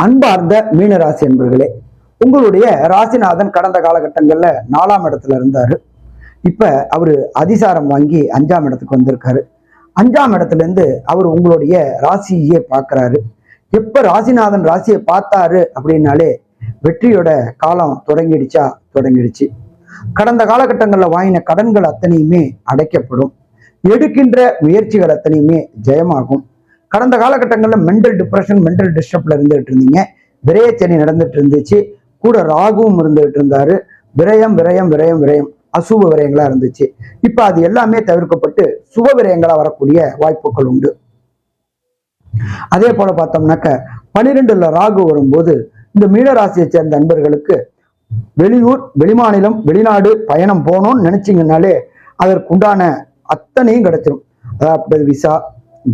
அன்பார்ந்த மீனராசி என்பர்களே, உங்களுடைய ராசிநாதன் கடந்த காலகட்டங்கள்ல 4ஆம் இடத்துல இருந்தாரு. இப்ப அவரு அதிசாரம் வாங்கி 5ஆம் இடத்துக்கு வந்திருக்காரு. 5ஆம் இடத்துல இருந்து அவர் உங்களுடைய ராசியே பார்க்கிறாரு. எப்ப ராசிநாதன் ராசியை பார்த்தாரு அப்படின்னாலே வெற்றியோட காலம் தொடங்கிடுச்சு. கடந்த காலகட்டங்கள்ல வாங்கின கடன்கள் அத்தனையுமே அடைக்கப்படும். எடுக்கின்ற முயற்சிகள் அத்தனையுமே ஜெயமாகும். கடந்த காலகட்டங்களில் மென்டல் டிப்ரெஷன், மென்டல் டிஸ்டர்ப்ல இருந்துகிட்டு இருந்தீங்க. விரயச்சனி நடந்துட்டு இருந்துச்சு. கூட ராகுவும் இருந்துகிட்டு இருந்தாரு. விரயம் விரயம் விரயம் விரயம் அசுப விரயங்களா இருந்துச்சு. இப்ப அது எல்லாமே தவிர்க்கப்பட்டு சுப விரயங்களா வரக்கூடிய வாய்ப்புகள் உண்டு. அதே போல பார்த்தோம்னாக்க 12ல ராகு வரும்போது இந்த மீனராசியை சேர்ந்த நண்பர்களுக்கு வெளியூர், வெளிமாநிலம், வெளிநாடு பயணம் போகணும்னு நினைச்சிங்கனாலே அதற்குண்டான அத்தனையும் கிடைச்சிடும். அதாவது visa,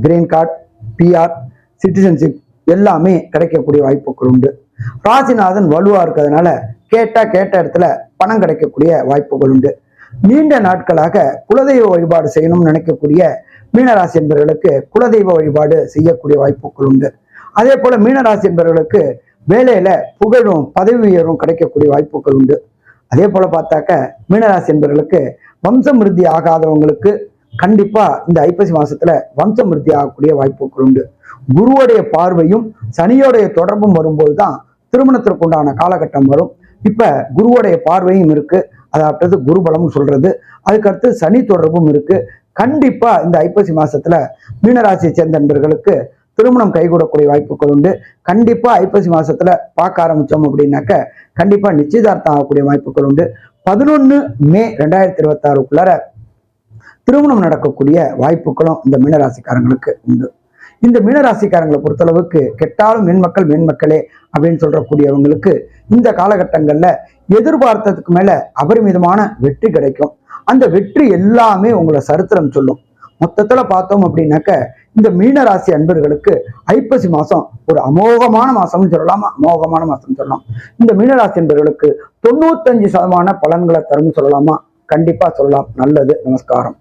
green card, PR, citizenship எல்லாமே கிடைக்கக்கூடிய வாய்ப்புகள் உண்டு. ராசிநாதன் வலுவா இருக்கிறதுனால கேட்ட இடத்துல பணம் கிடைக்கக்கூடிய வாய்ப்புகள் உண்டு. நீண்ட நாட்களாக குலதெய்வ வழிபாடு செய்யணும்னு நினைக்கக்கூடிய மீனராசி என்பவர்களுக்கு குலதெய்வ வழிபாடு செய்யக்கூடிய வாய்ப்புகள் உண்டு. அதே போல மீனராசி என்பவர்களுக்கு வேலையில புகழும் பதவி உயர்வும் கிடைக்கக்கூடிய வாய்ப்புகள் உண்டு. அதே போல பார்த்தாக்க மீனராசி என்பவர்களுக்கு வம்சம் விருத்தி ஆகாதவங்களுக்கு கண்டிப்பா இந்த ஐப்பசி மாசத்துல வம்சம் விருத்தி ஆகக்கூடிய வாய்ப்புகள் உண்டு. குருவுடைய பார்வையும் சனியோடைய தொடர்பும் வரும்போதுதான் திருமணத்திற்கு உண்டான காலகட்டம் வரும். இப்ப குருவுடைய பார்வையும் இருக்கு, அதாவது குருபலம் சொல்றது. அதுக்கடுத்து சனி தொடர்பும் இருக்கு. கண்டிப்பா இந்த ஐப்பசி மாசத்துல மீனராசியை சேர்ந்த நண்பர்களுக்கு திருமணம் கைகூடக்கூடிய வாய்ப்புகள் உண்டு. கண்டிப்பா ஐப்பசி மாசத்துல பார்க்க ஆரம்பிச்சோம் அப்படின்னாக்க கண்டிப்பா நிச்சயதார்த்தம் ஆகக்கூடிய வாய்ப்புகள் உண்டு. 11 மே 2026க்குள்ளார திருமணம் நடக்கக்கூடிய வாய்ப்புகளும் இந்த மீனராசிக்காரங்களுக்கு உண்டு. இந்த மீனராசிக்காரங்களை பொறுத்தளவுக்கு கெட்டாலும் மென்மக்களே அப்படின்னு சொல்றக்கூடியவங்களுக்கு இந்த காலகட்டங்கள்ல எதிர்பார்த்ததுக்கு மேல அபரிமிதமான வெற்றி கிடைக்கும். அந்த வெற்றி எல்லாமே உங்களை சரித்திரம் சொல்லும். மொத்தத்துல பார்த்தோம் அப்படின்னாக்க இந்த மீனராசி அன்பர்களுக்கு ஐப்பசி மாசம் ஒரு அமோகமான மாசம்னு சொல்லலாம். இந்த மீனராசி அன்பர்களுக்கு 95% பலன்களை தரும் சொல்லலாமா? கண்டிப்பா சொல்லலாம். நல்லது. நமஸ்காரம்.